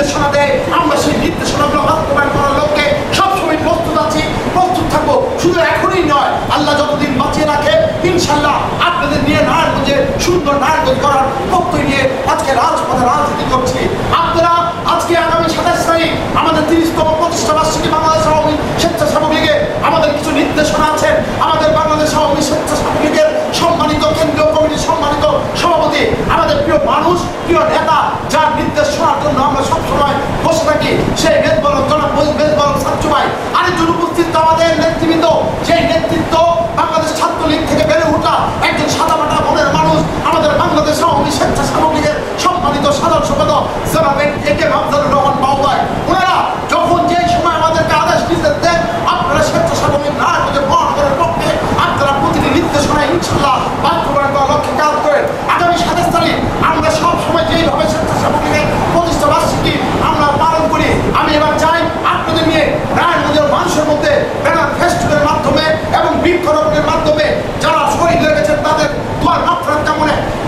নির্দেশনা দেয়, আমরা সেই নির্দেশনাগুলো বাস্তবায়ন করার লক্ষ্যে সবসময় প্রস্তুত আছি, প্রস্তুত থাকবো। শুধু এখনই নয়, আল্লাহ যতদিন বাঁচিয়ে রাখে ইনশাল্লাহ আপনাদের নিয়ে নারায়ণগঞ্জে সুন্দর নারায়ণগঞ্জ করার প্রত্যয় নিয়ে আজকে রাজপথে রাজনীতি করছি। আপনারা আজকে আগামী 27 তারিখ আমাদের 30তম প্রতিষ্ঠা বার্ষিকী বাংলাদেশ আওয়ামী স্বেচ্ছাসেবক লীগে আমাদের কিছু নির্দেশনা আছে। আমাদের বাংলাদেশ আওয়ামী স্বেচ্ছাসেবক লীগের সম্মানিত কেন্দ্রীয় কমিটির সম্মানিত সভাপতি, আমাদের প্রিয় মানুষ, প্রিয় নেতা, যার নির্দেশ শোনার জন্য আমরা সবসময় বসে থাকি, সেই মেজবালক জনাব মেজবালক সাচ্চু ভাই। আরেকজন উপস্থিত আমাদের নেতৃবৃন্দ, সেই নেতৃত্ব বাংলাদেশ ছাত্রলীগ থেকে বেড়ে ওঠা একজন সাদামাটা মনের মানুষ, আমাদের বাংলাদেশ আওয়ামী স্বেচ্ছাসেবক লীগের সম্মানিত সাধারণ সম্পাদক জনাব একে আফজালুর রহমান বাবু ভাই। ওনারা যখন যে সময় আমাদেরকে আদেশ নির্দেশ দেন, আপনারা স্বেচ্ছাসেবক লীগ নারায়ণগঞ্জে মহানগরের পক্ষে আপনারা প্রতিটি নির্দেশনায় ইনশাল্লাহ বাস্তবায়ন করার লক্ষ্যে কাজ করেন। আগামী 27 তারিখ আমরা সব সময় যেইভাবে স্বেচ্ছাসেবক লীগের প্রতিষ্ঠা বার্ষিকী আমরা পালন করি, আমি এবার চাই আপনাদের নিয়ে নারায়ণগঞ্জের মানুষের মধ্যে ব্যানার ফেস্টিভ্যালের মাধ্যমে এবং বৃক্ষরোপণের মাধ্যমে যারা শহীদ হয়ে গেছেন তাদের দোয়ার মাত্রার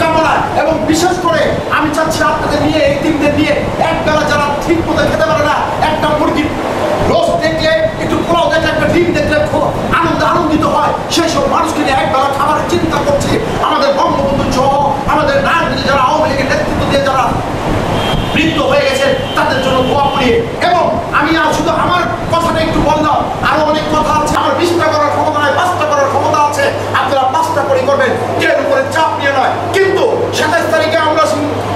কামনা এবং বিশেষ করে আমি চাচ্ছি আপনাদের নিয়ে এই দিনদের নিয়ে একবেলা যারা ঠিক মতো খেতে পারে না, একটা মুরগির রোস্ট দেখলে, একটু পোলাও দেখলে, একটা ডিম দেখলে খুব আনন্দিত হয়, সেই সব মানুষকে নিয়ে একবেলা খাবারের চিন্তা করছি। আমাদের বঙ্গবন্ধু সহ আমাদের নারায়ণগঞ্জে যারা আওয়ামী লীগের নেতৃত্ব দিয়ে যারা মৃত্যু হয়ে গেছে তাদের জন্য দোয়া করি। এবং আমি আর শুধু আমার কথাটা একটু বললাম, আরো অনেক কথা আছে। আমার 20টা করার ক্ষমতা নয়, 5টা করার ক্ষমতা আছে, আপনারা 5টা করে করবেন, কেউ উপরে চাপ নিয়ে নয়। কিন্তু 27 তারিখে আমরা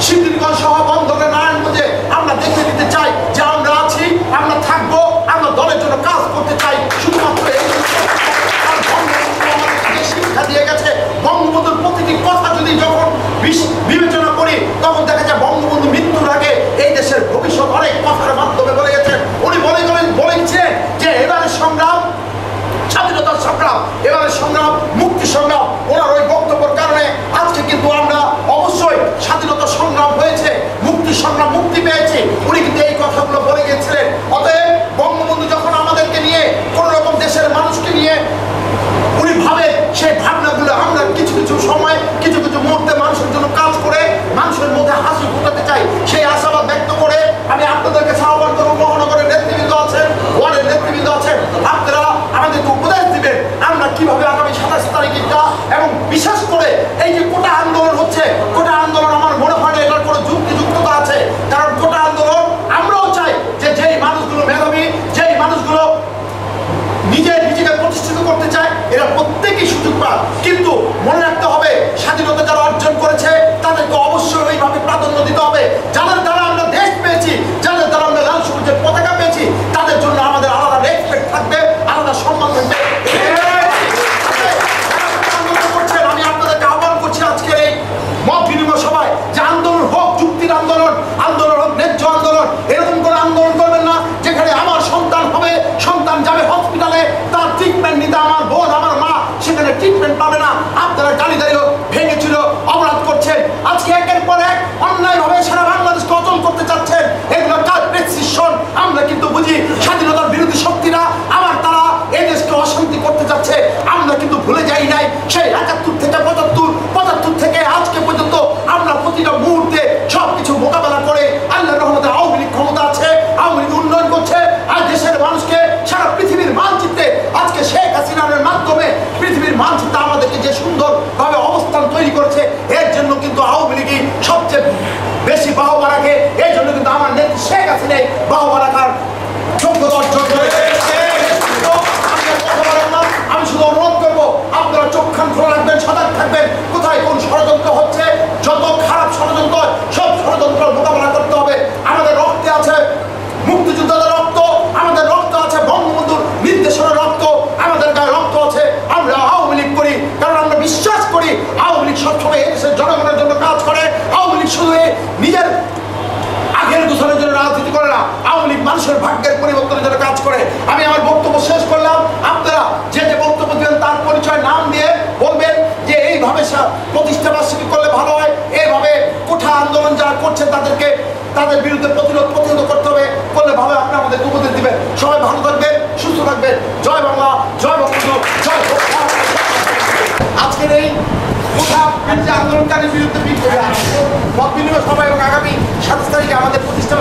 সিদ্ধিরগঞ্জ সহ বন্দরে নারায়ণগঞ্জে আমরা দেখে দিতে চাই যে আমরা আছি, আমরা থাকবো, আমরা দলের জন্য কাজ করতে চাই। শুধুমাত্র এই শিক্ষা দিয়ে গেছে, বঙ্গবন্ধুর প্রতিটি কথা যদি যখন বিবেচনা করি তখন দেখা যায় বঙ্গবন্ধু মৃত্যুর আগে এই দেশের ভবিষ্যৎ অনেক কথার মাধ্যমে বলে গেছেন। উনি বলেছেন যে এবারের সংগ্রাম স্বাধীনতার সংগ্রাম, এবারের সংগ্রাম মুক্তি সংগ্রাম। ওনার ওই বক্তব্যের কারণে আজকে কিন্তু আমরা অবশ্যই স্বাধীনতা সংগ্রাম হয়েছে, মুক্তি সংগ্রাম, মুক্তি পেয়েছি। উনি কিন্তু এই কথাগুলো বলে গেছিলেন। অতএব বঙ্গবন্ধু যখন আমাদেরকে নিয়ে কোন রকম দেশের মানুষকে নিয়ে উনি ভাবেন, সেই ভাবনাগুলো আমরা কিছু কিছু সময় কিছু কিছু মুহূর্তে মানুষের জন্য কাজ করে মানুষের মধ্যে হাসি ফোটাতে চাই। সেই আশাবাদ ব্যক্ত করে আমি আপনাদেরকে আহ্বান করব, মহানগরের নেতৃবৃন্দ আছেন, ওয়ার্ডের নেতৃবৃন্দ আছেন, আপনারা আমাদেরকে উপদেশ দিবেন আমরা কিভাবে আগামী 27 তারিখটা, এবং বিশেষ করে এই যে কোটা আন্দোলন হচ্ছে, কোটা আন্দোলন আমার মনে হয় না এটার কোনো যুক্তিযুক্ততা আছে। কারণ কোটা আন্দোলন আমরাও চাই যে যেই মানুষগুলো মেধাবী, যেই মানুষগুলো নিজেকে প্রতিষ্ঠিত করতে চায়, এরা প্রত্যেকেই সুযোগ পায়। কিন্তু মনে রাখতে হবে, স্বাধীনতা যারা অর্জন করেছে তাদেরকে অবশ্যই ওইভাবে প্রাধান্য দিতে হবে। যাদের দ্বারা আমরা দেশ পেয়েছি, যাদের দ্বারা আমরা লাল সবুজের পতাকা পেয়েছি, তাদের জন্য আমাদের আলাদা রেসপেক্ট থাকবে, আলাদা সম্মান থাকবে। আমি আপনাদেরকে আহ্বান করছি আজকের এই মত বিনিময় সভায় যে আন্দোলন হোক যুক্তির আন্দোলন, আন্দোলন হোক ন্যায্য আন্দোলন। এরকম করে আন্দোলন করবেন না যেখানে আমার সন্তান হবে, সন্তান যাবে হসপিটালে, তার ট্রিটমেন্ট নিতে আমার বোন, আমার মা সেখানে ট্রিটমেন্ট পাবে না। আপনারা গালিদারিও ভেঙেছিল, অপরাধ করছেন, আজকে একের পর এক অন্যায়ভাবে সারা বাংলাদেশকে অচল করতে চাচ্ছেন। এগুলো কার প্রেসক্রিপশন? আমরা কিন্তু বুঝি স্বাধীনতার বিরোধী শক্তিরা আবার তারা এই দেশকে অশান্তি করতে যাচ্ছে। আমরা কিন্তু ভুলে যাই নাই সেই 71 থেকে 75 থেকে আজকে পর্যন্ত আমরা প্রতিটা মুহূর্তে সবকিছু মোকাবেলা করে আল্লাহর রহমতে আওয়ামী লীগ ক্ষমতা আছে, আওয়ামী লীগ উন্নয়ন করছে। আর দেশের মানুষকে সারা পৃথিবীর মানচিত্রে আজকে শেখ হাসিনার মাধ্যমে পৃথিবীর মানচিত্রে আমাদেরকে যে সুন্দরভাবে অবস্থান তৈরি করেছে, এর জন্য কিন্তু আওয়ামী লীগই সবচেয়ে বেশি বাহবা রাখে। এই জন্য কিন্তু আমার নেত্রী শেখ হাসিনাই বাহবা রাখার যোগ্যতা অর্জন করেছে। আমি শুধু অনুরোধ করবো আপনারা চোখ খান খোলা রাখবেন, সজাগ থাকবেন, কোথায় কোন ষড়যন্ত্র হচ্ছে। যত খারাপ ষড়যন্ত্র, সব ষড়যন্ত্র মোকাবেলা করতে হবে। আমাদের রক্তে আছে মুক্তিযোদ্ধাদের রক্ত, আমাদের রক্ত আছে বঙ্গবন্ধুর নির্দেশনার রক্ত, আমাদের গায়ে রক্ত আছে। আমরা আওয়ামী লীগ করি কারণ আমরা বিশ্বাস করি আওয়ামী লীগ সবসময় এদেশের জনগণের জন্য কাজ করে। আওয়ামী লীগ শুধু নিজের আগের দূষণের জন্য রাজনীতি করে না, আওয়ামী লীগ মানুষের ভাগ্যের পরিবর্তনের জন্য কাজ করে। আমি আমার বক্তব্য শেষ করলাম। আপনারা যে যে বক্তব্য দিবেন তার পরিচয় নাম দিয়ে বলবেন যে এইভাবে প্রতিষ্ঠা বার্ষিকী করলে ভালো হয়, এইভাবে কোঠা আন্দোলন যারা করছেন তাদেরকে তাদের বিরুদ্ধে প্রতিহত করতে হবে, করলে ভালো। আপনি আমাদের উপদেশ দিবেন। সবাই ভালো থাকবেন, সুস্থ থাকবেন। জয় বাংলা, জয় বঙ্গবন্ধু, জয়। আজকের এই কোঠা আন্দোলনকারীর বিরুদ্ধে মত বিনিময় সভা এবং আগামী 27 তারিখে আমাদের প্রতিষ্ঠা